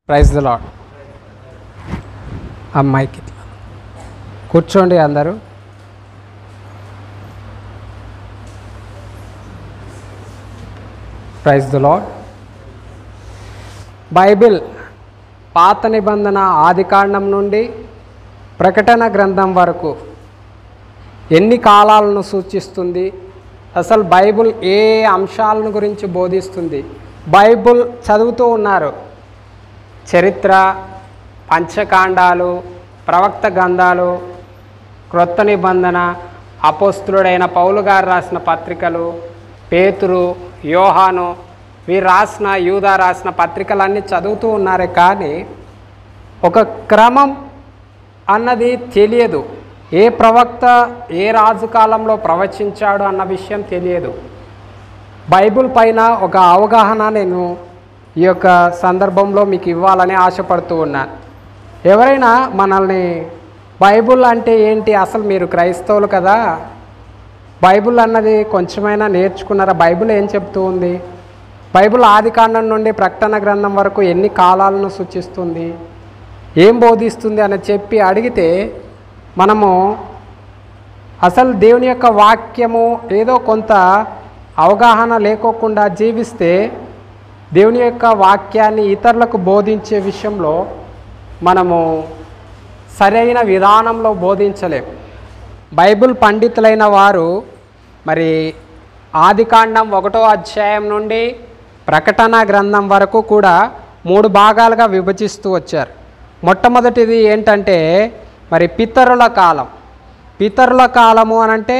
Praise the lord. అమ్మాయికి కూర్చోండి అందరూ. Praise the lord. బైబిల్ పాత నిబంధన ఆదికాండం నుండి ప్రకటన గ్రంథం వరకు ఎన్ని కాలాలను సూచిస్తుంది? అసలు బైబిల్ ఏ అంశాలను గురించి బోధిస్తుంది? బైబిల్ చదువుతూ ఉన్నారు. చరిత్ర, పంచకాండాలు, ప్రవక్త గ్రంథాలు, క్రొత్త నిబంధన, అపోస్తులుడైన పౌలు గారు రాసిన పత్రికలు, పేతురు, యోహాను వీరు రాసిన, యూదా రాసిన పత్రికలన్నీ చదువుతూ ఉన్నారే కానీ ఒక క్రమం అన్నది తెలియదు. ఏ ప్రవక్త ఏ రాజు కాలంలో ప్రవచించాడు అన్న విషయం తెలియదు. బైబిల్ పైన ఒక అవగాహన నేను ఈ యొక్క సందర్భంలో మీకు ఇవ్వాలని ఆశపడుతూ ఉన్నాను. ఎవరైనా మనల్ని బైబిల్ అంటే ఏంటి, అసలు మీరు క్రైస్తవులు కదా, బైబిల్ అన్నది కొంచెమైనా నేర్చుకున్నారా, బైబిల్ ఏం చెప్తూ ఉంది, బైబిల్ ఆదికాండం నుండి ప్రకటన గ్రంథం వరకు ఎన్ని కాలాలను సూచిస్తుంది, ఏం బోధిస్తుంది అని చెప్పి అడిగితే మనము అసలు దేవుని యొక్క వాక్యము ఏదో కొంత అవగాహన లేకోకుండా జీవిస్తే దేవుని యొక్క వాక్యాన్ని ఇతరులకు బోధించే విషయంలో మనము సరైన విధానంలో బోధించలేం. బైబిల్ పండితులైన వారు మరి ఆదికాండం 1వ అధ్యాయం నుండి ప్రకటన గ్రంథం వరకు కూడా 3 భాగాలుగా విభజిస్తూ వచ్చారు. మొట్టమొదటిది ఏంటంటే మరి పితరుల కాలం. పితరుల కాలము అనంటే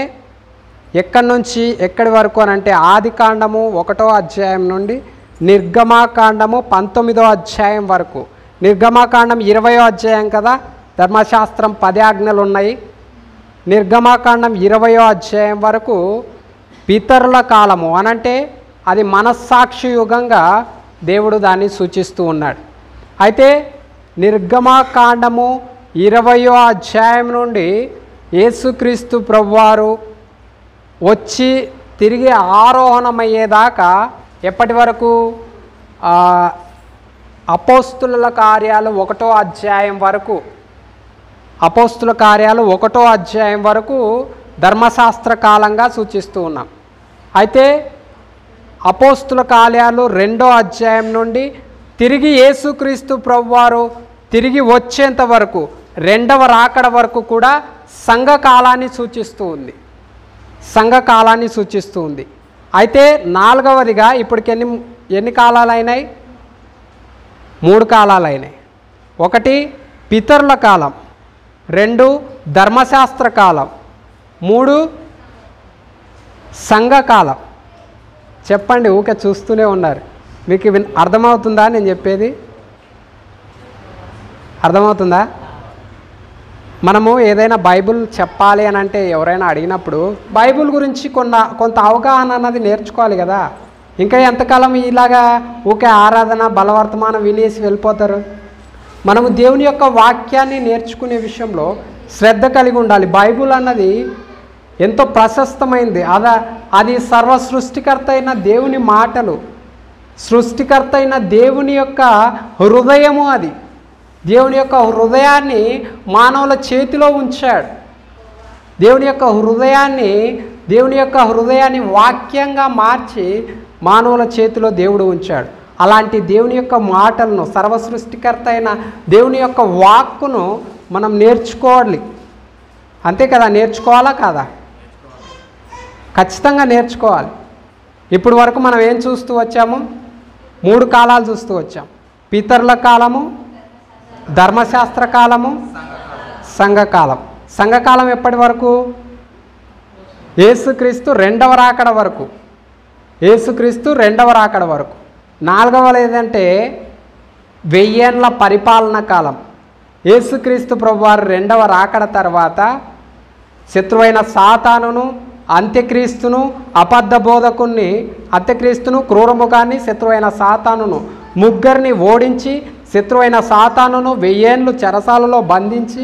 ఎక్కడి నుంచి ఎక్కడి వరకు అనంటే ఆదికాండము 1వ అధ్యాయం నుండి నిర్గమాకాండము 19వ అధ్యాయం వరకు. నిర్గమాకాండం 20వ అధ్యాయం కదా, ధర్మశాస్త్రం 10 ఆజ్ఞలు ఉన్నాయి. నిర్గమాకాండం 20వ అధ్యాయం వరకు పితరుల కాలము అనంటే అది మనస్సాక్షి యుగంగా దేవుడు దాన్ని సూచిస్తూ ఉన్నాడు. అయితే నిర్గమాకాండము 20వ అధ్యాయం నుండి యేసుక్రీస్తు ప్రభువారు వచ్చి తిరిగి ఆరోహణమయ్యేదాకా ఎప్పటి వరకు? అపోస్తుల కార్యాలు 1వ అధ్యాయం వరకు. అపోస్తుల కార్యాలు 1వ అధ్యాయం వరకు ధర్మశాస్త్ర కాలంగా సూచిస్తూ ఉన్నాం. అయితే అపోస్తుల కార్యాలు 2వ అధ్యాయం నుండి తిరిగి యేసుక్రీస్తు ప్రభువారు తిరిగి వచ్చేంత వరకు 2వ రాకడ వరకు కూడా సంఘకాలాన్ని సూచిస్తూ ఉంది. సంఘకాలాన్ని సూచిస్తూ ఉంది. అయితే 4వదిగా ఇప్పటికి ఎన్ని కాలాలు అయినాయి? 3 కాలాలు అయినాయి. 1 పితరుల కాలం, 2 ధర్మశాస్త్ర కాలం, 3 సంఘకాలం. చెప్పండి, ఊకే చూస్తూనే ఉన్నారు. మీకు అర్థమవుతుందా నేను చెప్పేది? అర్థమవుతుందా? మనము ఏదైనా బైబిల్ చెప్పాలి అని అంటే ఎవరైనా అడిగినప్పుడు బైబిల్ గురించి కొంత అవగాహన అన్నది నేర్చుకోవాలి కదా. ఇంకా ఎంతకాలం ఇలాగా ఊకే ఆరాధన బలవర్తమానం వినేసి వెళ్ళిపోతారు? మనము దేవుని యొక్క వాక్యాన్ని నేర్చుకునే విషయంలో శ్రద్ధ కలిగి ఉండాలి. బైబిల్ అన్నది ఎంతో ప్రశస్తమైంది. అది సర్వ సృష్టికర్త అయిన దేవుని మాటలు, సృష్టికర్త అయిన దేవుని యొక్క హృదయము. అది దేవుని యొక్క హృదయాన్ని మానవుల చేతిలో ఉంచాడు. దేవుని యొక్క హృదయాన్ని వాక్యంగా మార్చి మానవుల చేతిలో దేవుడు ఉంచాడు. అలాంటి దేవుని యొక్క మాటలను, సర్వ సృష్టికర్త అయిన దేవుని యొక్క వాక్కును మనం నేర్చుకోవాలి. అంతే కదా, నేర్చుకోవాలా కాదా? ఖచ్చితంగా నేర్చుకోవాలి. ఇప్పుడు వరకు మనం ఏం చూస్తూ వచ్చాము? 3 కాలాలు చూస్తూ వచ్చాం. పితరుల కాలము, ధర్మశాస్త్ర కాలము, సంఘకాలం. సంఘకాలం ఎప్పటి వరకు? యేసుక్రీస్తు 2వ రాకడ వరకు. యేసుక్రీస్తు 2వ రాకడ వరకు. 4వది ఏదంటే 1000 ఏళ్ల పరిపాలన కాలం. యేసుక్రీస్తు ప్రభువారు 2వ రాకడ తర్వాత శత్రువైన సాతానును, అంత్యక్రీస్తును, అబద్ధ బోధకుణ్ణి, అంత్యక్రీస్తును, క్రూరముఖాన్ని, శత్రువైన సాతానును ముగ్గురిని ఓడించి శత్రువైన సాతానును 1000 ఏళ్ళు చెరసాలలో బంధించి,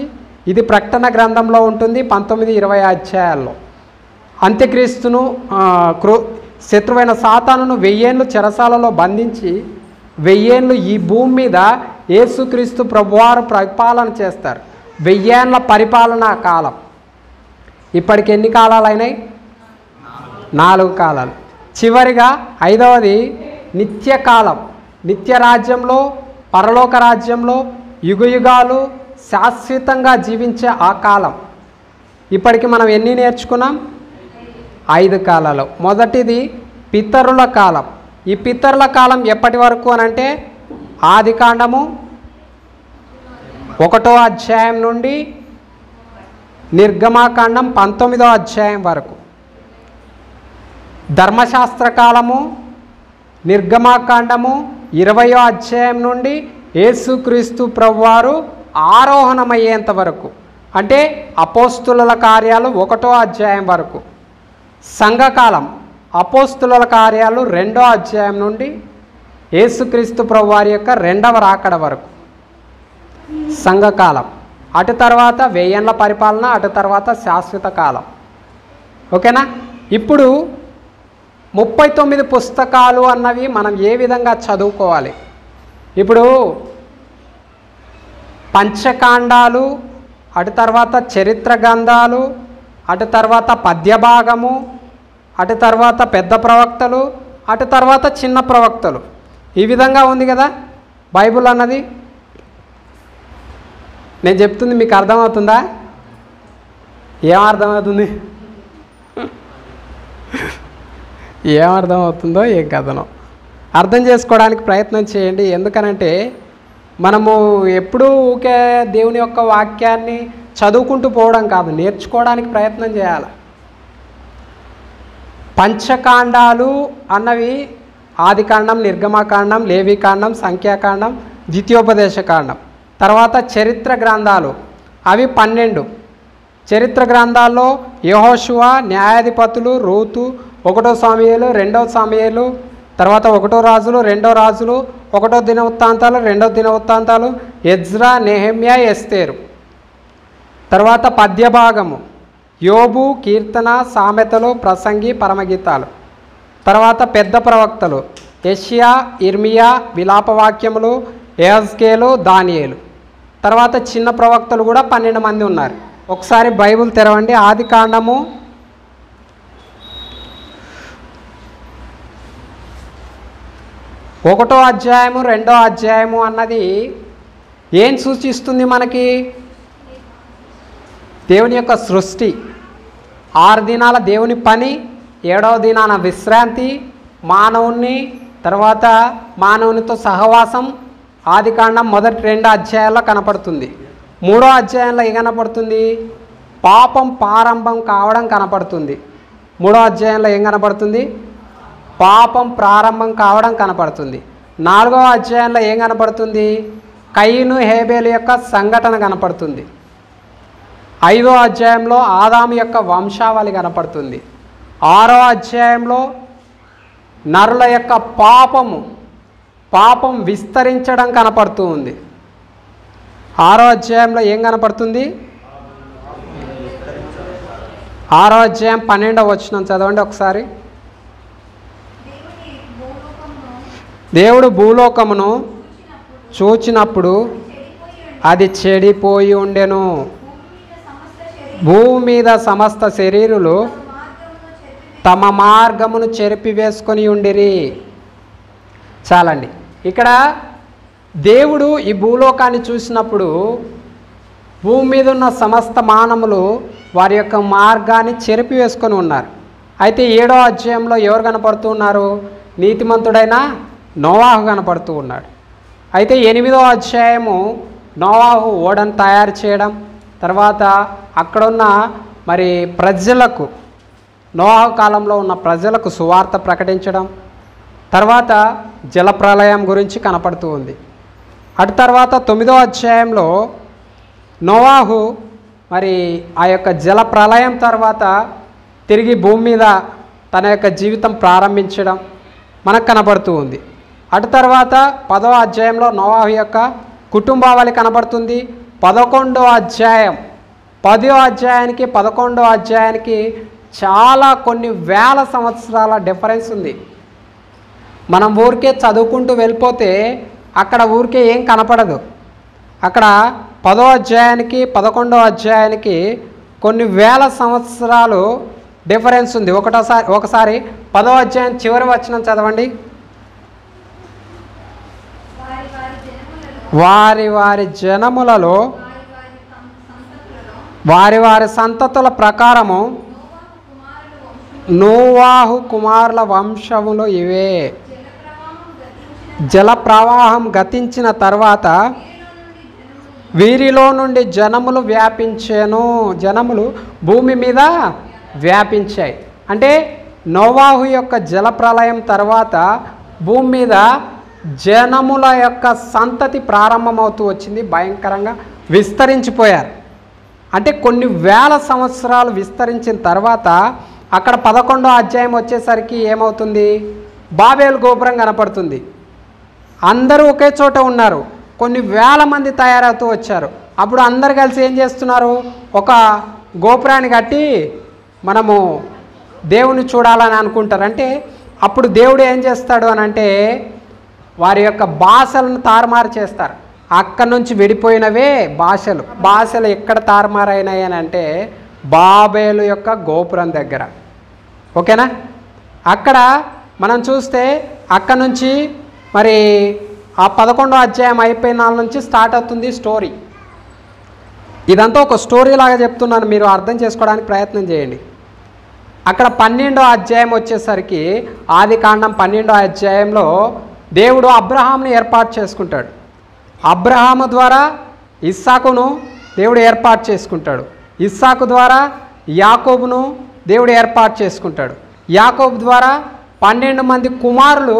ఇది ప్రకటన గ్రంథంలో ఉంటుంది 19-20 అధ్యాయాల్లో. అంత్యక్రీస్తును శత్రువైన సాతానును 1000 ఏళ్ళు చెరసాలలో బంధించి 1000 ఏళ్ళు ఈ భూమి మీద యేసుక్రీస్తు ప్రభువారు పరిపాలన చేస్తారు. 1000 ఏళ్ళ పరిపాలనా కాలం. ఇప్పటికి ఎన్ని కాలాలు అయినాయి? 4 కాలాలు. చివరిగా 5వది నిత్యకాలం. నిత్య రాజ్యంలో, పరలోక రాజ్యంలో యుగయుగాలు శాశ్వతంగా జీవించే ఆ కాలం. ఇప్పటికి మనం ఎన్ని నేర్చుకున్నాం? 5 కాలాలు. మొదటిది పితరుల కాలం. ఈ పితరుల కాలం ఎప్పటి వరకు అనంటే ఆదికాండము 1వ అధ్యాయం నుండి నిర్గమాకాండం 19వ అధ్యాయం వరకు. ధర్మశాస్త్ర కాలము నిర్గమాకాండము 20వ అధ్యాయం నుండి యేసుక్రీస్తు ప్రభువారు ఆరోహణమయ్యేంత వరకు, అంటే అపోస్తుల కార్యాలు 1వ అధ్యాయం వరకు. సంఘకాలం అపోస్తుల కార్యాలు 2వ అధ్యాయం నుండి యేసుక్రీస్తు ప్రభువారి యొక్క 2వ రాకడ వరకు సంఘకాలం. అటు తర్వాత 1000 ఏళ్ల పరిపాలన, అటు తర్వాత శాశ్వత కాలం. ఓకేనా? ఇప్పుడు 39 పుస్తకాలు అన్నవి మనం ఏ విధంగా చదువుకోవాలి? ఇప్పుడు పంచకాండాలు, అటు తర్వాత చరిత్ర గ్రంథాలు, అటు తర్వాత పద్యభాగము, అటు తర్వాత పెద్ద ప్రవక్తలు, అటు తర్వాత చిన్న ప్రవక్తలు. ఈ విధంగా ఉంది కదా బైబుల్ అన్నది. నేను చెప్తుంది మీకు అర్థమవుతుందా? ఏం అర్థమవుతుంది? ఏమర్థమవుతుందో ఏం కథనో అర్థం చేసుకోవడానికి ప్రయత్నం చేయండి. ఎందుకనంటే మనము ఎప్పుడూ ఊకే దేవుని యొక్క వాక్యాన్ని చదువుకుంటూ పోవడం కాదు, నేర్చుకోవడానికి ప్రయత్నం చేయాలి. పంచకాండాలు అన్నవి ఆదికాండం, నిర్గమకాండం, లేవికాండం, సంఖ్యాకాండం, ద్వితీయోపదేశకాండం. తర్వాత చరిత్ర గ్రంథాలు అవి 12. చరిత్ర గ్రంథాల్లో యెహోషువ, న్యాయాధిపతులు, రూతు, 1వ సమూయేలు, 2వ సమూయేలు, తర్వాత 1వ రాజులు, 2వ రాజులు, 1వ దినవృత్తాంతాలు, 2వ దినవృత్తాంతాలు, ఎజ్రా, నెహెమ్యా, ఎస్తేరు. తర్వాత పద్యభాగము యోబు, కీర్తన, సామెతలు, ప్రసంగి, పరమగీతాలు. తర్వాత పెద్ద ప్రవక్తలు యెషయా, ఇర్మియా, విలాపవాక్యములు, యెహెజ్కేలు, దానియేలు. తర్వాత చిన్న ప్రవక్తలు కూడా 12 మంది ఉన్నారు. ఒకసారి బైబిల్ తెరవండి. ఆదికాండము 1వ అధ్యాయము 2వ అధ్యాయము అన్నది ఏం సూచిస్తుంది మనకి? దేవుని యొక్క సృష్టి, 6 దినాల దేవుని పని, 7వ దినాన విశ్రాంతి, మానవుని, తర్వాత మానవునితో సహవాసం ఆదికాండం మొదటి 2 అధ్యాయాల్లో కనపడుతుంది. 3వ అధ్యాయంలో ఏం కనపడుతుంది? పాపం ప్రారంభం కావడం కనపడుతుంది. 3వ అధ్యాయంలో ఏం కనపడుతుంది? పాపం ప్రారంభం కావడం కనపడుతుంది. 4వ అధ్యాయంలో ఏం కనపడుతుంది? కయీను, హేబేలు యొక్క సంఘటన కనపడుతుంది. 5వ అధ్యాయంలో ఆదాము యొక్క వంశావళి కనపడుతుంది. 6వ అధ్యాయంలో నరుల యొక్క పాపం విస్తరించడం కనపడుతూ ఉంది. 6వ అధ్యాయంలో ఏం కనపడుతుంది? 6వ అధ్యాయం 12వ వచనం చదవండి ఒకసారి. దేవుడు భూలోకమును చూచినప్పుడు అది చెడిపోయి ఉండెను. భూమి మీద సమస్త శరీరులు తమ మార్గమును చెరిపివేసుకొని ఉండిరి. చాలండి. ఇక్కడ దేవుడు ఈ భూలోకాన్ని చూసినప్పుడు భూమి మీద ఉన్న సమస్త మానవులు వారి యొక్క మార్గాన్ని చెరిపివేసుకొని ఉన్నారు. అయితే 7వ అధ్యాయంలో ఎవరు కనపడుతూ ఉన్నారు? నీతిమంతుడైన నోవాహు కనపడుతూ ఉన్నాడు. అయితే 8వ అధ్యాయము నోవాహు ఓడను తయారు చేయడం, తర్వాత అక్కడున్న మరి ప్రజలకు, నోవాహు కాలంలో ఉన్న ప్రజలకు సువార్త ప్రకటించడం, తర్వాత జలప్రలయం గురించి కనపడుతూ ఉంది. అటు తర్వాత 9వ అధ్యాయంలో నోవాహు మరి ఆ యొక్క జల ప్రళయం తర్వాత తిరిగి భూమి మీద తన యొక్క జీవితం ప్రారంభించడం మనకు కనపడుతూ ఉంది. అటు తర్వాత 10వ అధ్యాయంలో నోవాహు యొక్క కుటుంబావళి కనపడుతుంది. 11వ అధ్యాయం 10వ అధ్యాయానికి 11వ అధ్యాయానికి చాలా కొన్ని వేల సంవత్సరాల డిఫరెన్స్ ఉంది. మనం ఊరికే చదువుకుంటూ వెళ్ళిపోతే అక్కడ ఊరికే ఏం కనపడదు. అక్కడ 10వ అధ్యాయానికి 11వ అధ్యాయానికి కొన్ని వేల సంవత్సరాలు డిఫరెన్స్ ఉంది. ఒకసారి 10వ అధ్యాయం చివరి వచనం చదవండి. వారి వారి జనములలో వారి వారి సంతతుల ప్రకారము నోవాహు కుమారుల వంశములు ఇవే. జల ప్రవాహం గతించిన తర్వాత వీరిలో నుండి జనములు వ్యాపించాను. జనములు భూమి మీద వ్యాపించాయి. అంటే నోవాహు యొక్క జల ప్రళయం తర్వాత భూమి మీద జనముల యొక్క సంతతి ప్రారంభమవుతూ వచ్చింది. భయంకరంగా విస్తరించిపోయారు. అంటే కొన్ని వేల సంవత్సరాలు విస్తరించిన తర్వాత అక్కడ 11వ అధ్యాయం వచ్చేసరికి ఏమవుతుంది? బాబేలు గోపురం కనపడుతుంది. అందరూ ఒకే చోట ఉన్నారు. కొన్ని వేల మంది తయారవుతూ వచ్చారు. అప్పుడు అందరు కలిసి ఏం చేస్తున్నారు? ఒక గోపురాన్ని కట్టి మనము దేవుని చూడాలని అనుకుంటారు. అంటే అప్పుడు దేవుడు ఏం చేస్తాడు అని అంటే వారి యొక్క భాషలను తారుమారు చేస్తారు. అక్కడి నుంచి విడిపోయినవే భాషలు ఎక్కడ తారుమారైనాయి అని అంటే బాబేలు యొక్క గోపురం దగ్గర. ఓకేనా? అక్కడ మనం చూస్తే అక్కడ నుంచి మరి ఆ 11వ అధ్యాయం అయిపోయిన నుంచి స్టార్ట్ అవుతుంది స్టోరీ. ఇదంతా ఒక స్టోరీ లాగా చెప్తున్నాను, మీరు అర్థం చేసుకోవడానికి ప్రయత్నం చేయండి. అక్కడ 12వ అధ్యాయం వచ్చేసరికి ఆదికాండం 12వ అధ్యాయంలో దేవుడు అబ్రహాముని ఏర్పాటు చేసుకుంటాడు. అబ్రహాము ద్వారా ఇస్సాకును దేవుడు ఏర్పాటు చేసుకుంటాడు. ఇస్సాకు ద్వారా యాకోబును దేవుడు ఏర్పాటు చేసుకుంటాడు. యాకోబు ద్వారా 12 మంది కుమారులు,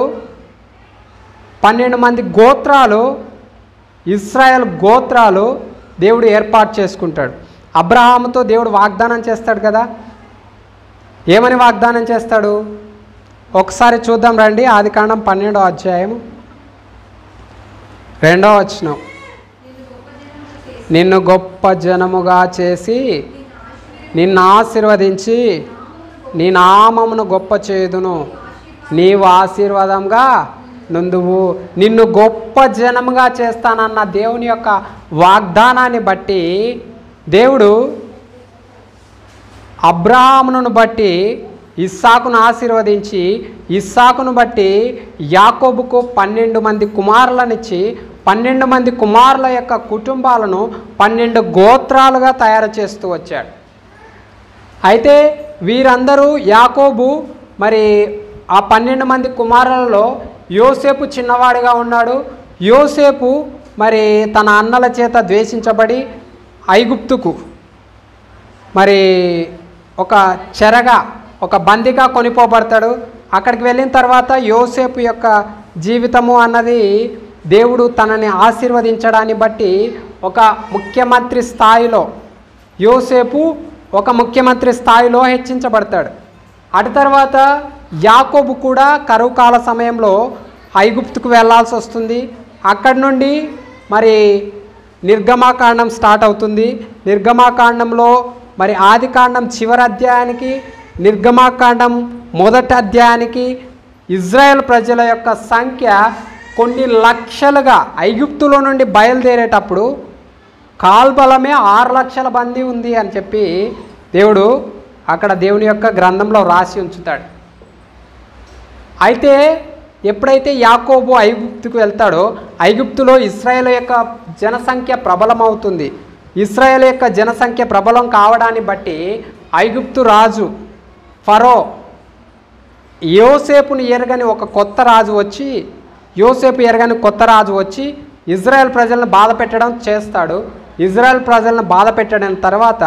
12 మంది గోత్రాలు, ఇశ్రాయేల్ గోత్రాలు దేవుడు ఏర్పాటు చేసుకుంటాడు. అబ్రహాముతో దేవుడు వాగ్దానం చేస్తాడు కదా. ఏమని వాగ్దానం చేస్తాడు? ఒకసారి చూద్దాం రండి. ఆదికాండం 12వ అధ్యాయం 2వ వచనం. నిన్ను గొప్ప జనముగా చేసి నిన్ను ఆశీర్వదించి నీ నామమును గొప్ప చేయుదును, నీవు ఆశీర్వాదంగా నుందువు. నిన్ను గొప్ప జనముగా చేస్తానన్న దేవుని యొక్క వాగ్దానాన్ని బట్టి దేవుడు అబ్రాహామును బట్టి ఇస్సాకును ఆశీర్వదించి, ఇస్సాకును బట్టి యాకోబుకు 12 మంది కుమారులనిచ్చి 12 మంది కుమారుల యొక్క కుటుంబాలను 12 గోత్రాలుగా తయారు చేస్తూ వచ్చాడు. అయితే వీరందరూ యాకోబు మరి ఆ 12 మంది కుమారులలో యోసేపు చిన్నవాడిగా ఉన్నాడు. యోసేపు మరి తన అన్నల చేత ద్వేషించబడి ఐగుప్తుకు మరి ఒక చెరగా, ఒక బందీగా కొనిపోబడతాడు. అక్కడికి వెళ్ళిన తర్వాత యోసేపు యొక్క జీవితము అన్నది దేవుడు తనని ఆశీర్వదించడాన్ని బట్టి ఒక ముఖ్యమంత్రి స్థాయిలో యోసేపు ఒక ముఖ్యమంత్రి స్థాయిలో హెచ్చించబడతాడు. అటు తర్వాత యాకోబు కూడా కరువు కాల సమయంలో ఐగుప్తుకు వెళ్ళాల్సి వస్తుంది. అక్కడి నుండి మరి నిర్గమాకాండం స్టార్ట్ అవుతుంది. నిర్గమాకాండంలో మరి ఆదికాండం చివరి అధ్యాయానికి, నిర్గమాకాండం మొదటి అధ్యాయానికి ఇజ్రాయెల్ ప్రజల యొక్క సంఖ్య కొన్ని లక్షలుగా ఐగుప్తులో నుండి బయలుదేరేటప్పుడు కాల్బలమే 6 లక్షల మంది ఉంది అని చెప్పి దేవుడు అక్కడ దేవుని యొక్క గ్రంథంలో రాసి ఉంచుతాడు. అయితే ఎప్పుడైతే యాకోబు ఐగుప్తుకు వెళ్తాడో ఐగుప్తులో ఇశ్రాయేలు యొక్క జనసంఖ్య ప్రబలమవుతుంది. ఇశ్రాయేలు యొక్క జనసంఖ్య ప్రబలం కావడాన్ని బట్టి ఐగుప్తు రాజు ఫరో యోసేపుని ఎరగని ఒక కొత్త రాజు వచ్చి, యోసేపు ఎరగని కొత్త రాజు వచ్చి ఇజ్రాయెల్ ప్రజలను బాధ పెట్టడం చేస్తాడు. ఇజ్రాయెల్ ప్రజలను బాధ పెట్టడం తర్వాత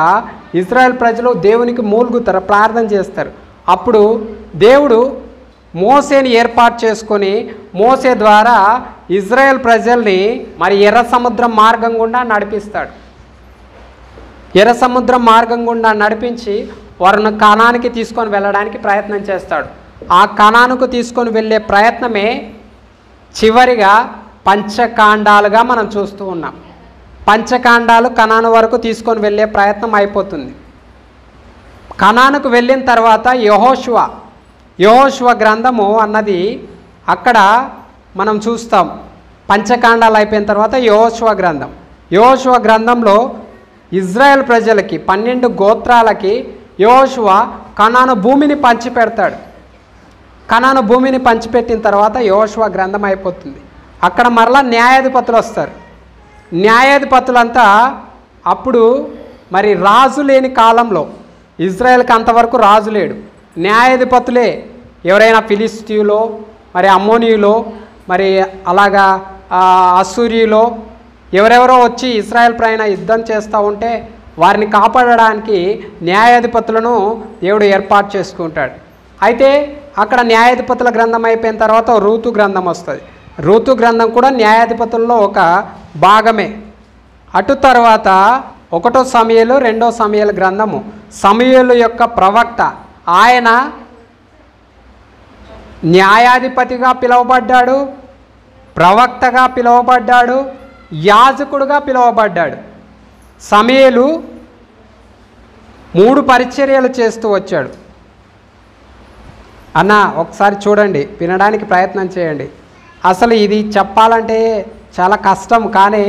ఇజ్రాయెల్ ప్రజలు దేవునికి మూలుగుతారు, ప్రార్థన చేస్తారు. అప్పుడు దేవుడు మోసేని ఏర్పాటు చేసుకొని మోసే ద్వారా ఇజ్రాయెల్ ప్రజల్ని మరి ఎర్ర సముద్రం మార్గం గుండా నడిపిస్తాడు. ఎర్ర సముద్రం మార్గం గుండా నడిపించి వారిని కనానికి తీసుకొని వెళ్ళడానికి ప్రయత్నం చేస్తాడు. ఆ కనానుకు తీసుకొని వెళ్ళే ప్రయత్నమే చివరిగా పంచకాండాలుగా మనం చూస్తూ ఉన్నాం. పంచకాండాలు కనాను వరకు తీసుకొని వెళ్ళే ప్రయత్నం అయిపోతుంది. కనానుకు వెళ్ళిన తర్వాత యెహోషువ గ్రంథము అన్నది అక్కడ మనం చూస్తాం. పంచకాండాలు అయిపోయిన తర్వాత యెహోషువ గ్రంథం. యెహోషువ గ్రంథంలో ఇజ్రాయెల్ ప్రజలకి 12 గోత్రాలకి యెహోషువ కనాను భూమిని పంచిపెడతాడు. కనాను భూమిని పంచిపెట్టిన తర్వాత యెహోషువ గ్రంథం అయిపోతుంది. అక్కడ మరలా న్యాయాధిపతులు వస్తారు. న్యాయాధిపతులంతా అప్పుడు మరి రాజు లేని కాలంలో, ఇజ్రాయెల్కి అంతవరకు రాజు లేడు, న్యాయాధిపతులే. ఎవరైనా ఫిలిస్తీయులో, మరి అమ్మోనీయులో, మరి అలాగా అస్సూరియులో ఎవరెవరో వచ్చి ఇజ్రాయెల్ పైన యుద్ధం చేస్తూ ఉంటే వారిని కాపాడడానికి న్యాయాధిపతులను దేవుడు ఏర్పాటు చేసుకుంటాడు. అయితే అక్కడ న్యాయాధిపతుల గ్రంథం అయిపోయిన తర్వాత రూతు గ్రంథం వస్తుంది. రూతు గ్రంథం కూడా న్యాయాధిపతుల్లో ఒక భాగమే. అటు తర్వాత 1 సమూయేలు 2 సమూయేలు గ్రంథము. సమూయేలు యొక్క ప్రవక్త, ఆయన న్యాయాధిపతిగా పిలువబడ్డాడు, ప్రవక్తగా పిలువబడ్డాడు, యాజకుడుగా పిలువబడ్డాడు. సమూయేలు 3 పరిచర్యలు చేస్తూ వచ్చాడు. అన్న ఒకసారి చూడండి, వినడానికి ప్రయత్నం చేయండి. అసలు ఇది చెప్పాలంటే చాలా కష్టం, కానీ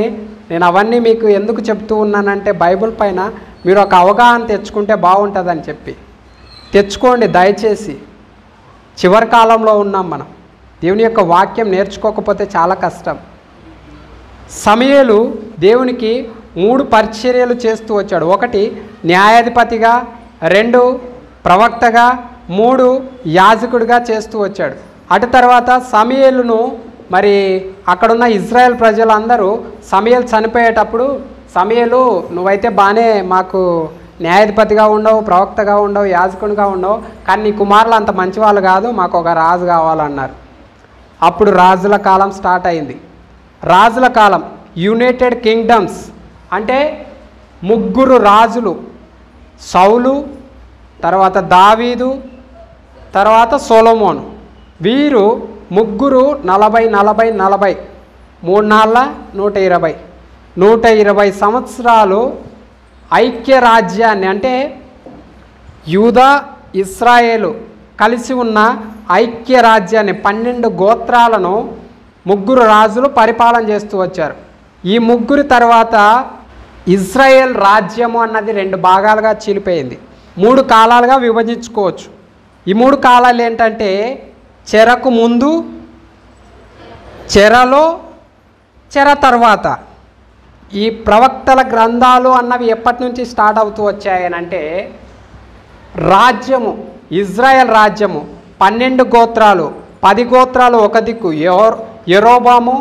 నేను అవన్నీ మీకు ఎందుకు చెప్తూ ఉన్నానంటే బైబిల్ పైన మీరు ఒక అవగాహన తెచ్చుకుంటే బాగుంటుందని చెప్పి. తెచ్చుకోండి దయచేసి. చివరి కాలంలో ఉన్నాం మనం. దేవుని యొక్క వాక్యం నేర్చుకోకపోతే చాలా కష్టం. సమూయేలు దేవునికి 3 పరిచర్యలు చేస్తూ వచ్చాడు. 1 న్యాయాధిపతిగా, 2 ప్రవక్తగా, 3 యాజకుడిగా చేస్తూ వచ్చాడు. అటు తర్వాత సమూయేలును మరి అక్కడున్న ఇజ్రాయెల్ ప్రజలందరూ సమూయేలు చనిపోయేటప్పుడు, సమూయేలు నువ్వైతే బాగానే మాకు న్యాయాధిపతిగా ఉండవు, ప్రవక్తగా ఉండవు, యాజకుడిగా ఉండవు, కానీ నీ కుమారులు అంత మంచి వాళ్ళు కాదు, మాకు ఒక రాజు కావాలన్నారు. అప్పుడు రాజుల కాలం స్టార్ట్ అయింది. రాజుల కాలం, యునైటెడ్ కింగ్డమ్స్ అంటే 3 రాజులు, సౌలు, తర్వాత దావీదు, తర్వాత సొలొమోను. వీరు 3 40 40 40 3 నాళ్ళ 120 120 సంవత్సరాలు ఐక్యరాజ్యాన్ని, అంటే యూదా ఇశ్రాయేలు కలిసి ఉన్న ఐక్యరాజ్యాన్ని 12 గోత్రాలను 3 రాజులు పరిపాలన చేస్తూ వచ్చారు. ఈ 3 తర్వాత ఇజ్రాయేల్ రాజ్యము అన్నది 2 భాగాలుగా చీలిపోయింది. 3 కాలాలుగా విభజించుకోవచ్చు. ఈ 3 కాలాలు ఏంటంటే చెరకు ముందు, చెరలో, చెర తర్వాత. ఈ ప్రవక్తల గ్రంథాలు అన్నవి ఎప్పటి నుంచి స్టార్ట్ అవుతూ వచ్చాయనంటే, రాజ్యము, ఇజ్రాయెల్ రాజ్యము 12 గోత్రాలు, 10 గోత్రాలు ఒక దిక్కు, యెరోబాము,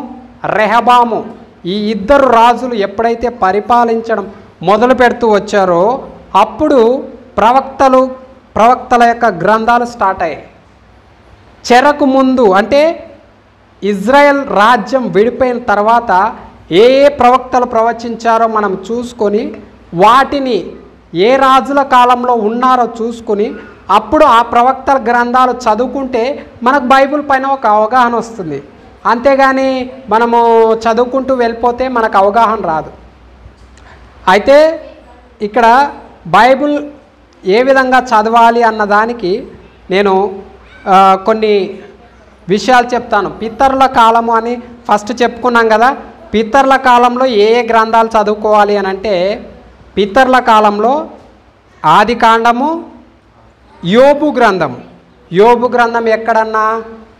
రెహబాము, ఈ 2 రాజులు ఎప్పుడైతే పరిపాలించడం మొదలు పెడుతూ వచ్చారో అప్పుడు ప్రవక్తల యొక్క గ్రంథాలు స్టార్ట్ అయ్యాయి. చెరకు ముందు అంటే ఇజ్రాయెల్ రాజ్యం విడిపోయిన తర్వాత ఏ ప్రవక్తలు ప్రవచించారో మనం చూసుకొని, వాటిని ఏ రాజుల కాలంలో ఉన్నారో చూసుకొని అప్పుడు ఆ ప్రవక్తల గ్రంథాలు చదువుకుంటే మనకు బైబిల్ పైన ఒక అవగాహన వస్తుంది. అంతేగాని మనము చదువుకుంటూ వెళ్ళిపోతే మనకు అవగాహన రాదు. అయితే ఇక్కడ బైబిల్ ఏ విధంగా చదవాలి అన్నదానికి నేను కొన్ని విషయాలు చెప్తాను. పితరుల కాలము అని ఫస్ట్ చెప్పుకున్నాం కదా. పితరుల కాలంలో ఏ ఏ గ్రంథాలు చదువుకోవాలి అని అంటే, పితరుల కాలంలో ఆదికాండము, యోబు గ్రంథం. యోబు గ్రంథం ఎక్కడన్నా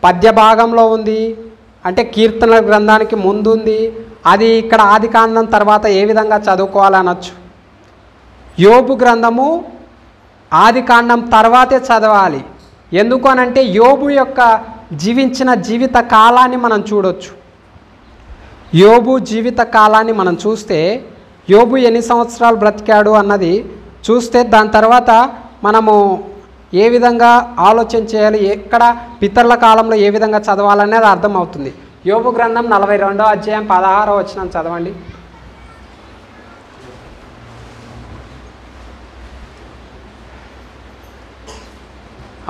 పద్య భాగంలో ఉంది, అంటే కీర్తనల గ్రంథానికి ముందు ఉంది. అది ఇక్కడ ఆదికాండం తర్వాత ఏ విధంగా చదువుకోవాలనొచ్చు. యోబు గ్రంథము ఆదికాండం తర్వాతే చదవాలి. ఎందుకు అనంటే యోబు యొక్క జీవించిన జీవిత కాలాన్ని మనం చూడొచ్చు. యోబు జీవిత కాలాన్ని మనం చూస్తే, యోబు ఎన్ని సంవత్సరాలు బ్రతికాడు అన్నది చూస్తే దాని తర్వాత మనము ఏ విధంగా ఆలోచన చేయాలి, ఎక్కడ పితరుల కాలంలో ఏ విధంగా చదవాలనేది అర్థమవుతుంది. యోబు గ్రంథం 42వ అధ్యాయం 16వ వచనం చదవండి.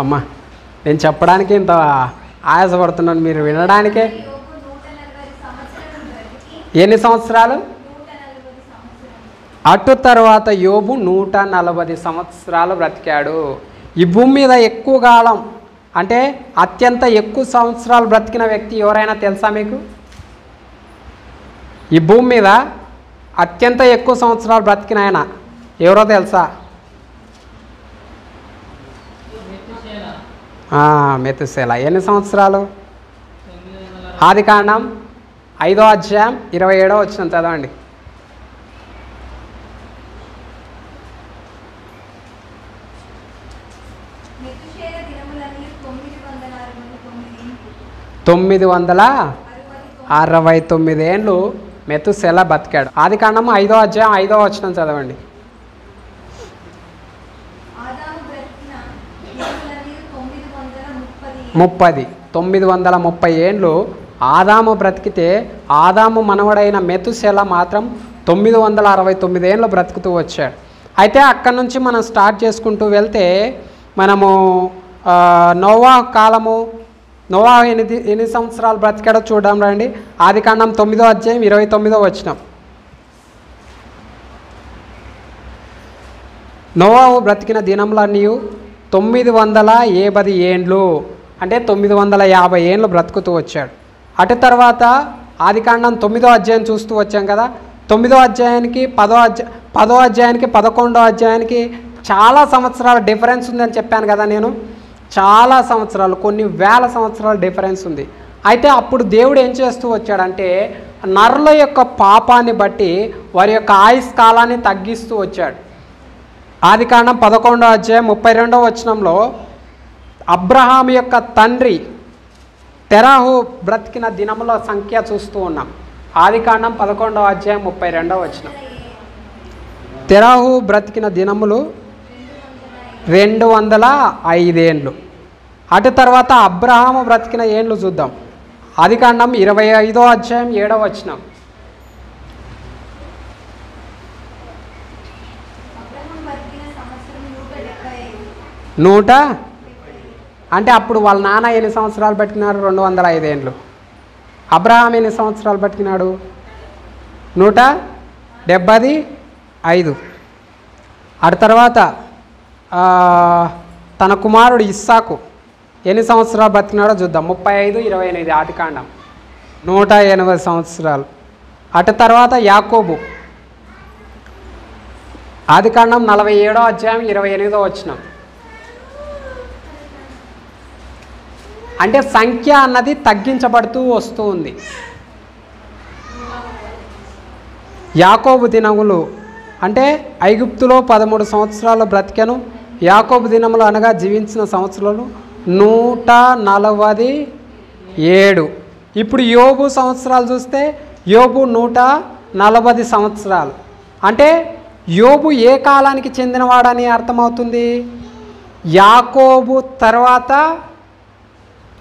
అమ్మా, నేను చెప్పడానికి ఇంత ఆయాసపడుతున్నాను, మీరు వినడానికే. ఎన్ని సంవత్సరాలు? అటు తర్వాత యోబు 140 సంవత్సరాలు బ్రతికాడు. ఈ భూమి మీద ఎక్కువ కాలం అంటే అత్యంత ఎక్కువ సంవత్సరాలు బ్రతికిన వ్యక్తి ఎవరైనా తెలుసా మీకు? ఈ భూమి మీద అత్యంత ఎక్కువ సంవత్సరాలు బ్రతికిన ఆయన ఎవరో తెలుసా? మెతుసేల. ఎన్ని సంవత్సరాలు? ఆదికాండం 5వ అధ్యాయం 27వ వచనం చదవండి. మెతుషేల దినములన్నీ 969 ఏండ్లు మెతుసేల బతికాడు. ఆదికాండం 5వ అధ్యాయం 5వ వచనం చదవండి. ఆదాము బ్రతికిన దినములన్నీ 930 ఏండ్లు ఆదాము బ్రతికితే ఆదాము మనవడైన మెతుసేల మాత్రం 969 ఏండ్లు బ్రతుకుతూ వచ్చాడు. అయితే అక్కడి నుంచి మనం స్టార్ట్ చేసుకుంటూ వెళ్తే మనము నోవా కాలము, నోవా ఎన్ని సంవత్సరాలు బ్రతికాడో చూడడం రండి. ఆదికాండం 9వ అధ్యాయం 29వ వచనం. నోవాహు బ్రతికిన దినములన్నీ 980 ఏండ్లు, అంటే 950 ఏండ్లు బ్రతుకుతూ వచ్చాడు. అటు తర్వాత ఆదికాండం 9వ అధ్యాయం చూస్తూ వచ్చాం కదా. 9వ అధ్యాయానికి 10వ అధ్యాయానికి 11వ అధ్యాయానికి చాలా సంవత్సరాల డిఫరెన్స్ ఉందని చెప్పాను కదా నేను. చాలా సంవత్సరాలు, కొన్ని వేల సంవత్సరాల డిఫరెన్స్ ఉంది. అయితే అప్పుడు దేవుడు ఏం చేస్తూ వచ్చాడంటే నరుల యొక్క పాపాన్ని బట్టి వారి యొక్క ఆయుష్ కాలాన్ని తగ్గిస్తూ వచ్చాడు. ఆదికాండం 11వ అధ్యాయం 32వ వచనంలో అబ్రహాం యొక్క తండ్రి తెరాహు బ్రతికిన దినముల సంఖ్య చూస్తూ ఉన్నాం. ఆదికాండం 11వ అధ్యాయం 32వ వచనం. తెరాహు బ్రతికిన దినములు 205 ఏండ్లు. అటు తర్వాత అబ్రహాము బ్రతికిన ఏండ్లు చూద్దాం. ఆదికాండం 25వ అధ్యాయం 7వ వచనం. అబ్రహాము బ్రతికిన సంవత్సరం 175. 100 అంటే అప్పుడు వాళ్ళ నాన్న ఎన్ని సంవత్సరాలు బతికినారు? 205 ఏండ్లు. అబ్రహాం ఎన్ని సంవత్సరాలు బతికినాడు? 175. అటు తర్వాత తన కుమారుడు ఇస్సాకు ఎన్ని సంవత్సరాలు బతికినాడో చూద్దాం. 35, 28 ఆదికాండం 180 సంవత్సరాలు. అటు తర్వాత యాకోబు ఆదికాండం 47వ అధ్యాయం 28వ వచనం. అంటే సంఖ్య అన్నది తగ్గించబడుతూ వస్తూ ఉంది. యాకోబు దినములు అంటే ఐగుప్తులో 13 సంవత్సరాలు బ్రతికెను. యాకోబు దినములు అనగా జీవించిన సంవత్సరాలు 147. ఇప్పుడు యోబు సంవత్సరాలు చూస్తే యోబు 140 సంవత్సరాలు. అంటే యోబు ఏ కాలానికి చెందినవాడని అర్థమవుతుంది? యాకోబు తర్వాత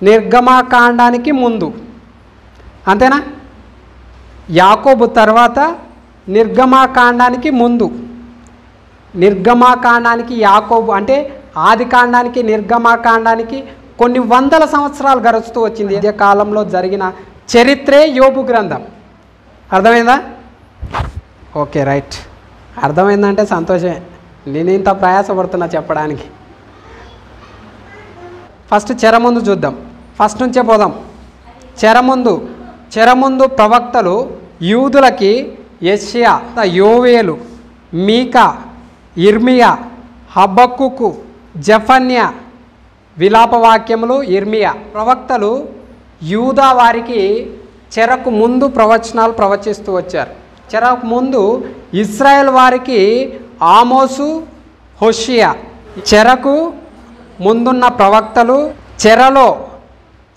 నిర్గమాకాండానికి ముందు, అంతేనా? యాకోబు తర్వాత నిర్గమాకాండానికి ముందు. నిర్గమాకాండానికి యాకోబు అంటే ఆదికాండానికి నిర్గమాకాండానికి కొన్ని వందల సంవత్సరాలు గడుస్తూ వచ్చింది. ఇదే కాలంలో జరిగిన చరిత్రే యోబు గ్రంథం. అర్థమైందా? Okay, right. అర్థమైందంటే సంతోషమే. నేను ఇంత ప్రయాసపడుతున్నా చెప్పడానికి. ఫస్ట్ చెరముందు చూద్దాం. ఫస్ట్ నుంచే పోదాం. చెరముందు ప్రవక్తలు యూదులకి యెషయా, యోవేలు, మీకా, ఇర్మియా, హబక్కుకు, జఫన్యా, విలాపవాక్యములు, ఇర్మియా ప్రవక్తలు యూదా వారికి చెరకు ముందు ప్రవచనాలు ప్రవచిస్తూ వచ్చారు. చెరకు ముందు ఇశ్రాయేల్ వారికి ఆమోసు, హోషియా. చెరకు ముందున్న ప్రవక్తలు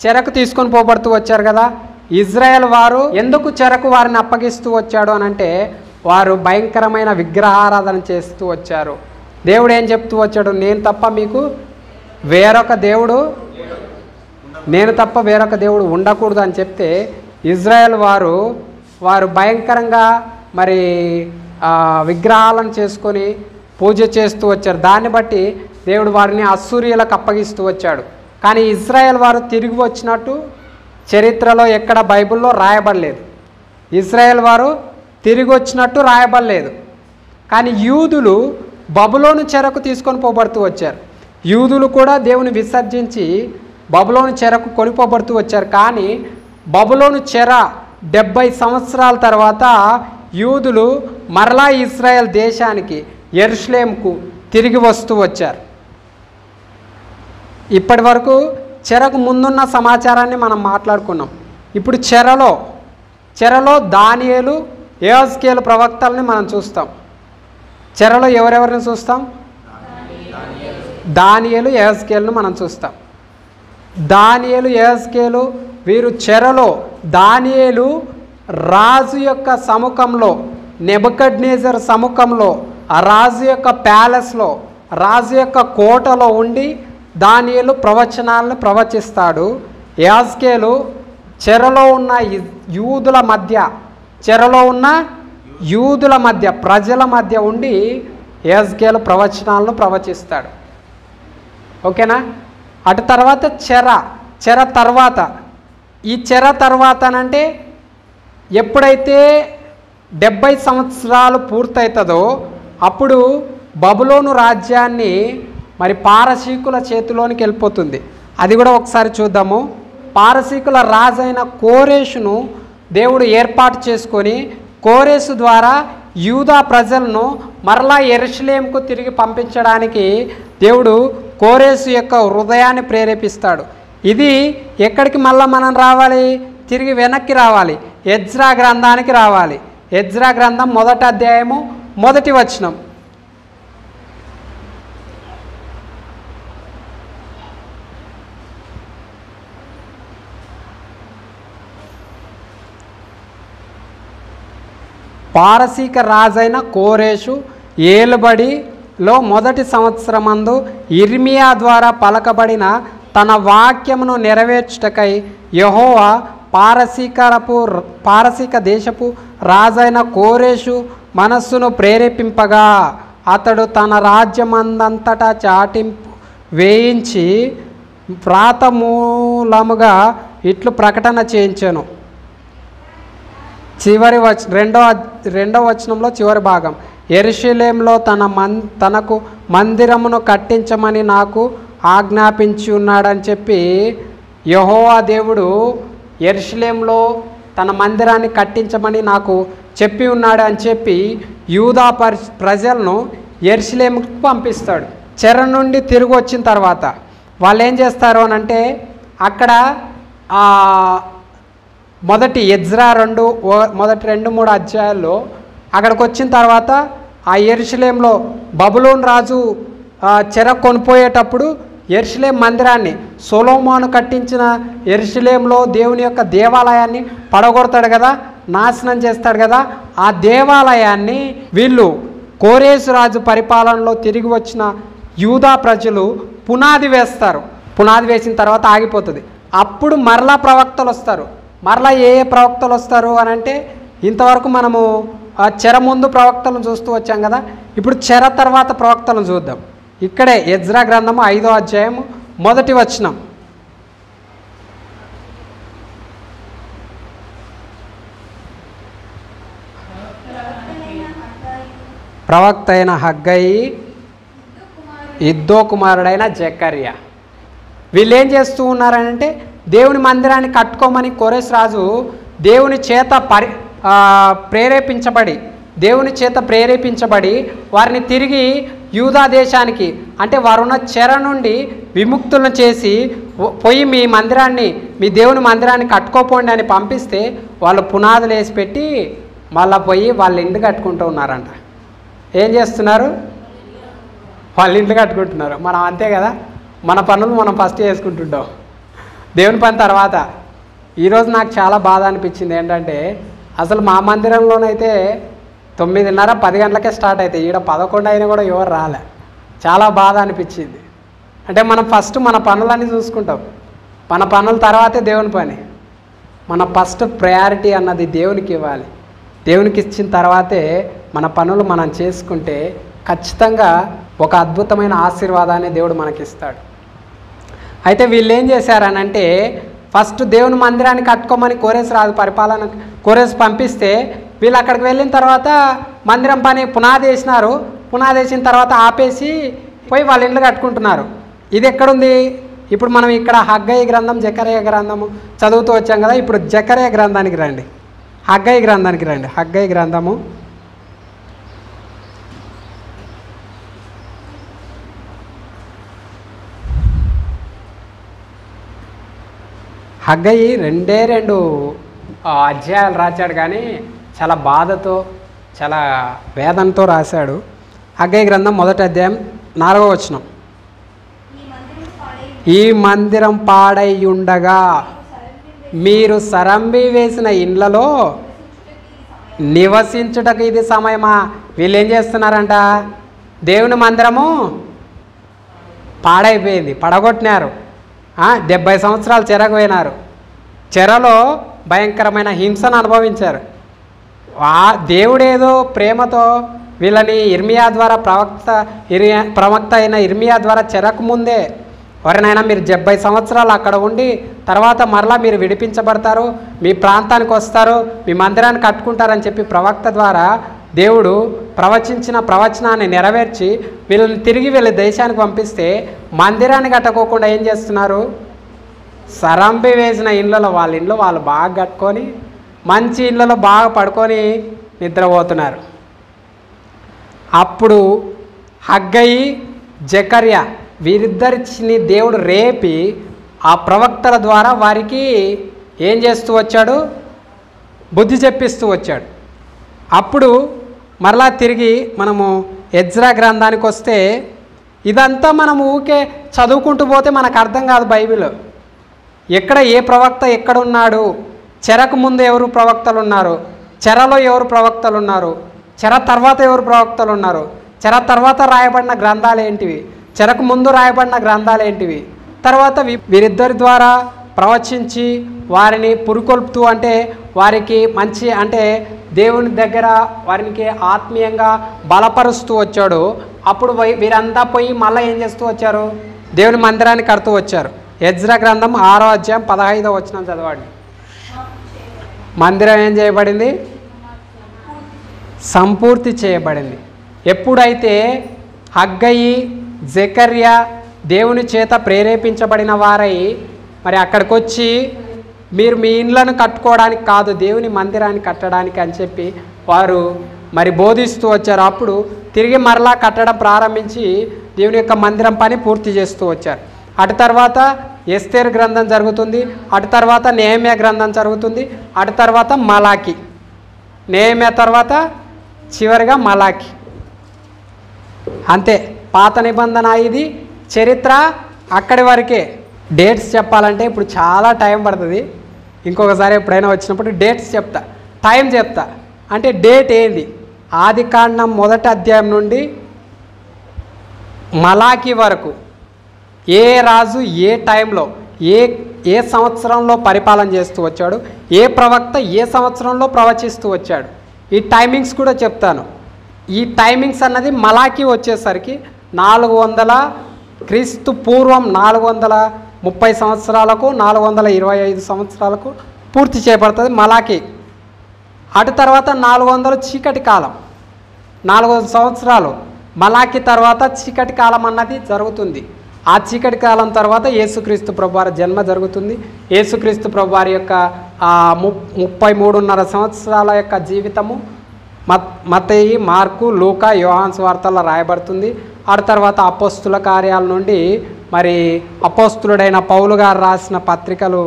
చెరకు తీసుకొని పోబడుతూ వచ్చారు కదా. ఇజ్రాయెల్ వారు ఎందుకు చెరకు వారిని అప్పగిస్తూ వచ్చాడు అని అంటే వారు భయంకరమైన విగ్రహారాధన చేస్తూ వచ్చారు. దేవుడు ఏం చెప్తూ వచ్చాడు? నేను తప్ప వేరొక దేవుడు ఉండకూడదు అని చెప్తే ఇజ్రాయెల్ వారు భయంకరంగా మరి విగ్రహాలను చేసుకొని పూజ చేస్తూ వచ్చారు. దాన్ని బట్టి దేవుడు వారిని అస్సూరియలకు అప్పగిస్తూ వచ్చాడు. కానీ ఇజ్రాయెల్ వారు తిరిగి వచ్చినట్టు చరిత్రలో ఎక్కడ బైబిల్లో రాయబడలేదు. ఇజ్రాయెల్ వారు తిరిగి వచ్చినట్టు రాయబడలేదు. కానీ యూదులు బబులోను చెరకు తీసుకొని పోబడుతూ వచ్చారు. యూదులు కూడా దేవుని విసర్జించి బబులోను చెరకు కొనిపోబడుతూ వచ్చారు. కానీ బబులోను చెర 70 సంవత్సరాల తర్వాత యూదులు మరలా ఇజ్రాయెల్ దేశానికి యెరూషలేముకు తిరిగి వస్తూ వచ్చారు. ఇప్పటి వరకు చెరకు ముందున్న సమాచారాన్ని మనం మాట్లాడుకున్నాం. ఇప్పుడు చెరలో దానియేలు, యెహెజ్కేలు ప్రవక్తల్ని మనం చూస్తాం. చెరలో ఎవరెవరిని చూస్తాం? దానియేలు, యెహెజ్కేలును మనం చూస్తాం. దానియేలు, యెహెజ్కేలు వీరు చెరలో, దానియేలు రాజు యొక్క సముఖంలో, నెబుకద్నెజర్ సముఖంలో, ఆ రాజు యొక్క ప్యాలెస్లో, రాజు యొక్క కోటలో ఉండి దానియేలు ప్రవచనాలను ప్రవచిస్తాడు. యెహెజ్కేలు చెరలో ఉన్న యూదుల మధ్య ప్రజల మధ్య ఉండి యెహెజ్కేలు ప్రవచనాలను ప్రవచిస్తాడు. ఓకేనా? అటు తర్వాత చెర తర్వాత, ఈ చెర తర్వాత అంటే ఎప్పుడైతే 70 సంవత్సరాలు పూర్తవుతుందో అప్పుడు బబులోను రాజ్యాన్ని మరి పారసీకుల చేతిలోనికి వెళ్ళిపోతుంది. అది కూడా ఒకసారి చూద్దాము. పారసీకుల రాజైన కోరేషును దేవుడు ఏర్పాటు చేసుకొని కోరేసు ద్వారా యూదా ప్రజలను మరలా యెరూషలేముకు తిరిగి పంపించడానికి దేవుడు కోరేసు యొక్క హృదయాన్ని ప్రేరేపిస్తాడు. ఇది ఎక్కడికి మళ్ళీ మనం రావాలి? తిరిగి వెనక్కి రావాలి, ఎజ్రా గ్రంథానికి రావాలి. ఎజ్రా గ్రంథం 1వ అధ్యాయము 1వ వచనం. పారసీక రాజైన కోరేషు ఏలుబడిలో 1వ సంవత్సరమందు ఇర్మియా ద్వారా పలకబడిన తన వాక్యమును నెరవేర్చుటకై యెహోవా పారసీక దేశపు రాజైన కోరేషు మనస్సును ప్రేరేపింపగా అతడు తన రాజ్యమందంతటా చాటింపు వేయించి ప్రాతమూలముగా ఇట్లు ప్రకటన చేయించెను. రెండవ వచనంలో చివరి భాగం, యెరూషలేములో తనకు మందిరమును కట్టించమని నాకు ఆజ్ఞాపించి ఉన్నాడని చెప్పి యెహోవా దేవుడు యెరూషలేములో తన మందిరాన్ని కట్టించమని నాకు చెప్పి ఉన్నాడు అని చెప్పి యూదా ప్రజలను యెరూషలేముకు పంపిస్తాడు. చెర నుండి తిరిగి వచ్చిన తర్వాత వాళ్ళు ఏం చేస్తారు అని అంటే అక్కడ మొదటి ఎజ్రా 2-3 అధ్యాయాల్లో అక్కడికి వచ్చిన తర్వాత ఆ యెరూషలేములో బబులోను రాజు చెర కొనిపోయేటప్పుడు యెరూషలేం మందిరాన్ని, సొలొమోను కట్టించిన యెరూషలేంలో దేవుని యొక్క దేవాలయాన్ని పడగొడతాడు కదా, నాశనం చేస్తాడు కదా. ఆ దేవాలయాన్ని వీళ్ళు కోరేసు రాజు పరిపాలనలో తిరిగి వచ్చిన యూదా ప్రజలు పునాది వేస్తారు. పునాది వేసిన తర్వాత ఆగిపోతుంది. అప్పుడు మరలా ప్రవక్తలు వస్తారు. మరలా ఏ ప్రవక్తలు వస్తారు అని అంటే ఇంతవరకు మనము చెర ముందు ప్రవక్తలను చూస్తూ వచ్చాం కదా, ఇప్పుడు చెర తర్వాత ప్రవక్తలను చూద్దాం. ఇక్కడే ఎజ్రా గ్రంథము 5వ అధ్యాయము 1వ వచనం. ప్రవక్త అయిన హగ్గయి, ఇద్దో కుమారుడైన జకర్యా. వీళ్ళు ఏం చేస్తూ ఉన్నారనంటే దేవుని మందిరాన్ని కట్టుకోమని కోరేసు రాజు దేవుని చేత ప్రేరేపించబడి వారిని తిరిగి యూదా దేశానికి, అంటే వారున్న చెర నుండి విముక్తులను చేసి పోయి మీ దేవుని మందిరాన్ని కట్టుకోపోండి అని పంపిస్తే వాళ్ళు పునాదులు వేసి పెట్టి మళ్ళీ పోయి వాళ్ళ ఇండ్లు కట్టుకుంటూ ఉన్నారంట. ఏం చేస్తున్నారు? వాళ్ళ ఇండ్లు కట్టుకుంటున్నారు. మనం అంతే కదా, మన పనులు మనం ఫస్ట్ చేసుకుంటుంటాం, దేవుని పని తర్వాత. ఈరోజు నాకు చాలా బాధ అనిపించింది ఏంటంటే అసలు మా మందిరంలోనైతే 9:30-10 గంటలకే స్టార్ట్ అవుతాయి. ఈడ 11 అయినా కూడా ఎవరు రాలే. చాలా బాధ అనిపించింది. అంటే మనం ఫస్ట్ మన పనులన్నీ చూసుకుంటాం, మన పనుల తర్వాతే దేవుని పని. మన ఫస్ట్ ప్రయారిటీ అన్నది దేవునికి ఇవ్వాలి. దేవునికి ఇచ్చిన తర్వాతే మన పనులు మనం చేసుకుంటే ఖచ్చితంగా ఒక అద్భుతమైన ఆశీర్వాదాన్ని దేవుడు మనకిస్తాడు. అయితే వీళ్ళు ఏం చేశారనంటే ఫస్ట్ దేవుని మందిరాన్ని కట్టుకోమని కోరేసు పంపిస్తే వీళ్ళు అక్కడికి వెళ్ళిన తర్వాత మందిరం పని పునాది వేసినారు. పునాది వేసిన తర్వాత ఆపేసి పోయి వాళ్ళ ఇండ్లు కట్టుకుంటున్నారు. ఇది ఎక్కడుంది? ఇప్పుడు మనం ఇక్కడ హగ్గయి గ్రంథం జకర్యా గ్రంథము చదువుతూ వచ్చాం కదా. ఇప్పుడు జకర్యా గ్రంథానికి రండి, హగ్గయి గ్రంథానికి రండి. హగ్గయి గ్రంథము హగ్గయి 2 అధ్యాయాలు రాశాడు, కానీ చాలా బాధతో చాలా వేదనతో రాశాడు. హగ్గయి గ్రంథం 1వ అధ్యాయం 4వ వచనం. ఈ మందిరం పాడై ఉండగా మీరు సరంబి వేసిన ఇండ్లలో నివసించుటకు ఇది సమయమా. వీళ్ళు ఏం చేస్తున్నారంట, దేవుని మందిరము పాడైపోయింది, పడగొట్టినారు. 70 సంవత్సరాలు చెరకు పోయినారు, చెరలో భయంకరమైన హింసను అనుభవించారు. దేవుడేదో ప్రేమతో వీళ్ళని ఇర్మియా ద్వారా ప్రవక్త అయిన ఇర్మియా ద్వారా చెరకు ముందే, ఎవరినైనా మీరు 70 సంవత్సరాలు అక్కడ ఉండి తర్వాత మరలా మీరు విడిపించబడతారు, మీ ప్రాంతానికి వస్తారు, మీ మందిరాన్ని కట్టుకుంటారని చెప్పి ప్రవక్త ద్వారా దేవుడు ప్రవచించిన ప్రవచనాన్ని నెరవేర్చి వీళ్ళని తిరిగి వీళ్ళ దేశానికి పంపిస్తే మందిరాన్ని కట్టుకోకుండా ఏం చేస్తున్నారు, సరంబి వేసిన ఇళ్ళలో వాళ్ళ ఇళ్ళు వాళ్ళు బాగా కట్టుకొని మంచి ఇళ్ళలో బాగా పడుకొని నిద్రపోతున్నారు. అప్పుడు హగ్గయి జకర్యా వీరిద్దరిని దేవుడు రేపి ఆ ప్రవక్తల ద్వారా వారికి ఏం చేస్తూ వచ్చాడు, బుద్ధి చెప్పిస్తూ వచ్చాడు. అప్పుడు మరలా తిరిగి మనము ఎజ్రా గ్రంథానికి వస్తే ఇదంతా మనం ఊకే చదువుకుంటూ పోతే మనకు అర్థం కాదు. బైబిల్ ఎక్కడ ఏ ప్రవక్త ఎక్కడున్నాడు, చెరకు ముందు ఎవరు ప్రవక్తలు ఉన్నారు, చెరలో ఎవరు ప్రవక్తలు ఉన్నారు, చెర తర్వాత ఎవరు ప్రవక్తలు ఉన్నారు, చెర తర్వాత రాయబడిన గ్రంథాలు ఏంటివి, చెరకు ముందు రాయబడిన గ్రంథాలు ఏంటివి, తర్వాత వీరిద్దరి ద్వారా ప్రవచించి వారిని పురుకొల్పుతూ అంటే వారికి మంచి అంటే దేవుని దగ్గర వారికి ఆత్మీయంగా బలపరుస్తూ వచ్చాడు. అప్పుడు వీరంతా పోయి మళ్ళీ ఏం చేస్తూ వచ్చారు, దేవుని మందిరాన్ని కడుతూ వచ్చారు. ఎజ్రా గ్రంథం 6వ అధ్యాయం 15వ వచనం చదవండి. మందిరం ఏం చేయబడింది, సంపూర్తి చేయబడింది. ఎప్పుడైతే హగ్గయి జకర్యా దేవుని చేత ప్రేరేపించబడిన వారై మరి అక్కడికి వచ్చి మీరు మీ ఇండ్లను కట్టుకోవడానికి కాదు దేవుని మందిరాన్ని కట్టడానికి అని చెప్పి వారు మరి బోధిస్తూ వచ్చారు. అప్పుడు తిరిగి మరలా కట్టడం ప్రారంభించి దేవుని యొక్క మందిరం పని పూర్తి చేస్తూ వచ్చారు. అటు తర్వాత ఎస్తేరు గ్రంథం జరుగుతుంది, అటు తర్వాత నెహెమ్యా గ్రంథం జరుగుతుంది, అటు తర్వాత మలాకి, నెహెమ్యా తర్వాత చివరిగా మలాకి. అంతే, పాత నిబంధన ఇది, చరిత్ర అక్కడి వరకే. డేట్స్ చెప్పాలంటే ఇప్పుడు చాలా టైం పడుతుంది, ఇంకొకసారి ఎప్పుడైనా వచ్చినప్పుడు డేట్స్ చెప్తా, టైం చెప్తా. అంటే డేట్ ఏంది, ఆదికాండం 1వ అధ్యాయం నుండి మలాకి వరకు ఏ రాజు ఏ టైంలో ఏ సంవత్సరంలో పరిపాలన చేస్తూ వచ్చాడు, ఏ ప్రవక్త ఏ సంవత్సరంలో ప్రవచిస్తూ వచ్చాడు, ఈ టైమింగ్స్ కూడా చెప్తాను. ఈ టైమింగ్స్ అన్నది మలాకి వచ్చేసరికి 400 క్రీస్తు పూర్వం 430 సంవత్సరాలకు 425 సంవత్సరాలకు పూర్తి చేయబడుతుంది మలాకి. అటు తర్వాత 400 చీకటి కాలం, 400 సంవత్సరాలు మలాకి తర్వాత చీకటి కాలం అన్నది జరుగుతుంది. ఆ చీకటి కాలం తర్వాత యేసుక్రీస్తు ప్రభువారి జన్మ జరుగుతుంది. యేసుక్రీస్తు ప్రభువారి యొక్క 33.5 సంవత్సరాల యొక్క జీవితము మత్తయి, మార్కు, లూకా, యోహాను సువార్తల్లో రాయబడుతుంది. ఆ తర్వాత అపోస్తుల కార్యాల నుండి మరి అపోస్తులుడైన పౌలు గారు రాసిన పత్రికలు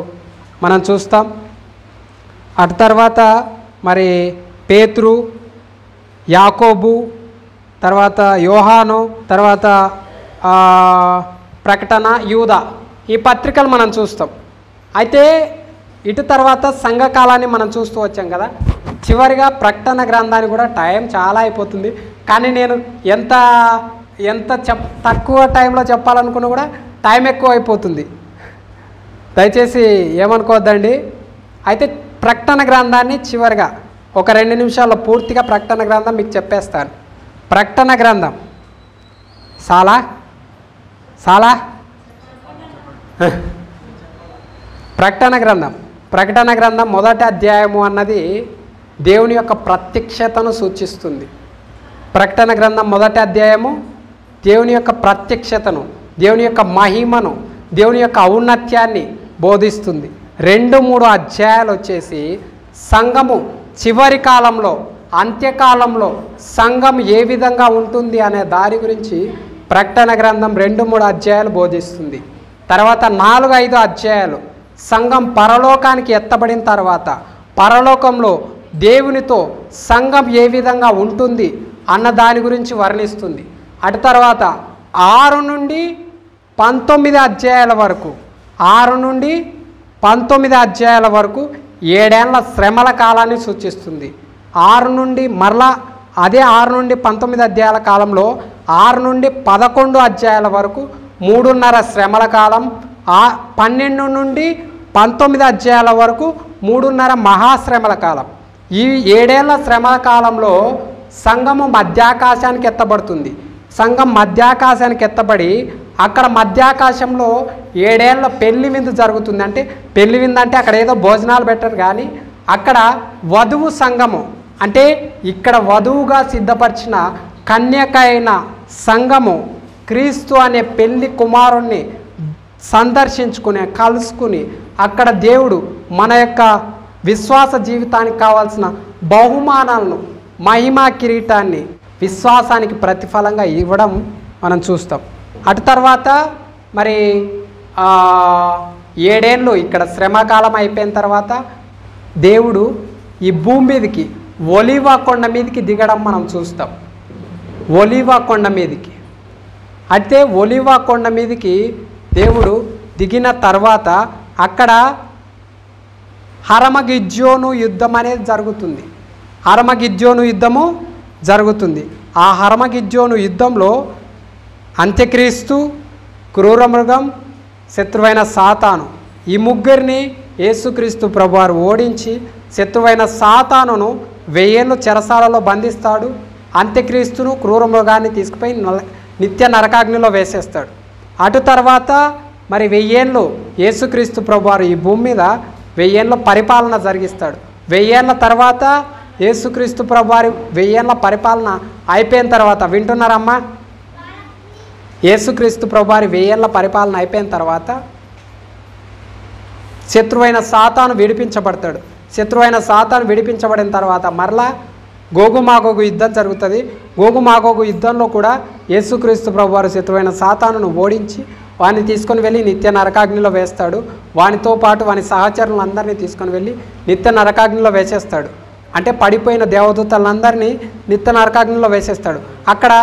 మనం చూస్తాం. అటు తర్వాత మరి పేతురు, యాకోబు, తర్వాత యోహాను, తర్వాత ప్రకటన, యూదా, ఈ పత్రికలు మనం చూస్తాం. అయితే ఇటు తర్వాత సంఘకాలాన్ని మనం చూస్తూ వచ్చాం కదా. చివరిగా ప్రకటన గ్రంథానికి కూడా టైం చాలా అయిపోతుంది, కానీ నేను ఎంత తక్కువ టైంలో చెప్పాలనుకున్నా కూడా టైం ఎక్కువ అయిపోతుంది, దయచేసి ఏమనుకోవద్దండి. అయితే ప్రకటన గ్రంథాన్ని చివరిగా ఒక 2 నిమిషాల్లో పూర్తిగా ప్రకటన గ్రంథం మీకు చెప్పేస్తాను. ప్రకటన గ్రంథం చాలా ప్రకటన గ్రంథం 1వ అధ్యాయము అన్నది దేవుని యొక్క ప్రత్యక్షతను సూచిస్తుంది. ప్రకటన గ్రంథం 1వ అధ్యాయము దేవుని యొక్క ప్రత్యక్షతను, దేవుని యొక్క మహిమను, దేవుని యొక్క ఔన్నత్యాన్ని బోధిస్తుంది. 2-3 అధ్యాయాలు వచ్చేసి సంఘము చివరి కాలంలో, అంత్యకాలంలో సంఘం ఏ విధంగా ఉంటుంది అనే దాని గురించి ప్రకటన గ్రంథం 2-3 అధ్యాయాలు బోధిస్తుంది. తర్వాత 4-5 అధ్యాయాలు సంఘం పరలోకానికి ఎత్తబడిన తర్వాత పరలోకంలో దేవునితో సంఘం ఏ విధంగా ఉంటుంది అన్న దాని గురించి వర్ణిస్తుంది. అటు తర్వాత 6 నుండి 19 అధ్యాయాల వరకు 6 నుండి 19 అధ్యాయాల వరకు 7 ఏళ్ల శ్రమల కాలాన్ని సూచిస్తుంది. 6 నుండి మరలా అదే 6 నుండి 19 అధ్యాయాల కాలంలో 6 నుండి 11 అధ్యాయాల వరకు 3.5 శ్రమల కాలం. 12 నుండి 19 అధ్యాయాల వరకు 3.5 మహాశ్రమల కాలం. ఈ 7 ఏళ్ల శ్రమల కాలంలో సంఘము మధ్యాకాశానికి ఎత్తబడుతుంది. సంఘం మధ్యాకాశానికి ఎత్తబడి అక్కడ మధ్యాకాశంలో 7 ఏళ్ల పెళ్లి విందు జరుగుతుంది. అంటే పెళ్లి విందు అంటే అక్కడ ఏదో భోజనాలు పెట్టరు, కానీ అక్కడ వధువు సంఘము అంటే ఇక్కడ వధువుగా సిద్ధపరిచిన కన్యక అయిన సంఘము క్రీస్తు అనే పెళ్లి కుమారుణ్ణి సందర్శించుకుని కలుసుకుని అక్కడ దేవుడు మన యొక్క విశ్వాస జీవితానికి కావాల్సిన బహుమానాలను, మహిమా కిరీటాన్ని విశ్వాసానికి ప్రతిఫలంగా ఇవ్వడం మనం చూస్తాం. అటు తర్వాత మరి 7 ఏళ్ళు ఇక్కడ శ్రమకాలం అయిపోయిన తర్వాత దేవుడు ఈ భూమి మీదకి ఒలీవ కొండ మీదకి దిగడం మనం చూస్తాం. ఒలీవ కొండ మీదకి అయితే ఒలీవ కొండ మీదకి దేవుడు దిగిన తర్వాత అక్కడ హరమగిద్యోను యుద్ధం అనేది జరుగుతుంది. హరమగిద్యోను యుద్ధము జరుగుతుంది. ఆ హరమగిద్యోను యుద్ధంలో అంత్యక్రీస్తు, క్రూరమృగం, శత్రువైన సాతాను ఈ ముగ్గురిని యేసుక్రీస్తు ప్రభువారు ఓడించి శత్రువైన సాతానును 1000 ఏళ్ళు చెరసాలలో బంధిస్తాడు. అంత్యక్రీస్తును, క్రూరమృగాన్ని తీసుకుపోయి నిత్య నరకాగ్నిలో వేసేస్తాడు. అటు తర్వాత మరి 1000 ఏళ్ళు యేసుక్రీస్తు ప్రభువారు ఈ భూమి మీద 1000 ఏళ్ళ పరిపాలన జరిగిస్తాడు. 1000 ఏళ్ళ తర్వాత యేసుక్రీస్తు ప్రభువారి 1000 ఏళ్ళ పరిపాలన అయిపోయిన తర్వాత, వింటున్నారమ్మా, యేసుక్రీస్తు ప్రభువారి 1000 ఏళ్ళ పరిపాలన అయిపోయిన తర్వాత శత్రువైన సాతాను విడిపించబడతాడు. శత్రువైన సాతాను విడిపించబడిన తర్వాత మరలా గోగుమాగోగు యుద్ధం జరుగుతుంది. గోగుమాగోగు యుద్ధంలో కూడా యేసుక్రీస్తు ప్రభువారు శత్రువైన సాతానును ఓడించి వాడిని తీసుకొని వెళ్ళి నిత్య నరకాగ్నిలో వేస్తాడు. వానితో పాటు వాని సహచరులందరినీ తీసుకొని వెళ్ళి నిత్య నరకాగ్నిలో వేసేస్తాడు. అంటే పడిపోయిన దేవదూతలందరినీ నిత్య నరకాగ్నిలో వేసేస్తాడు. అక్కడ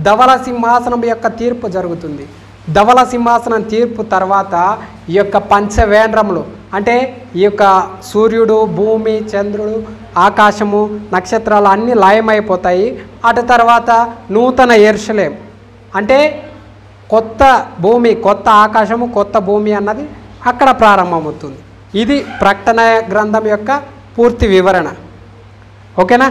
ధవల సింహాసనం యొక్క తీర్పు జరుగుతుంది. ధవల సింహాసనం తీర్పు తర్వాత ఈ యొక్క పంచవేంద్రములు అంటే ఈ యొక్క సూర్యుడు, భూమి, చంద్రుడు, ఆకాశము, నక్షత్రాలు అన్నీ లయమైపోతాయి. అటు తర్వాత నూతన యెరూషలేము అంటే కొత్త భూమి, కొత్త ఆకాశము, కొత్త భూమి అన్నది అక్కడ ప్రారంభమవుతుంది. ఇది ప్రకటన గ్రంథం యొక్క పూర్తి వివరణ. ఓకేనా?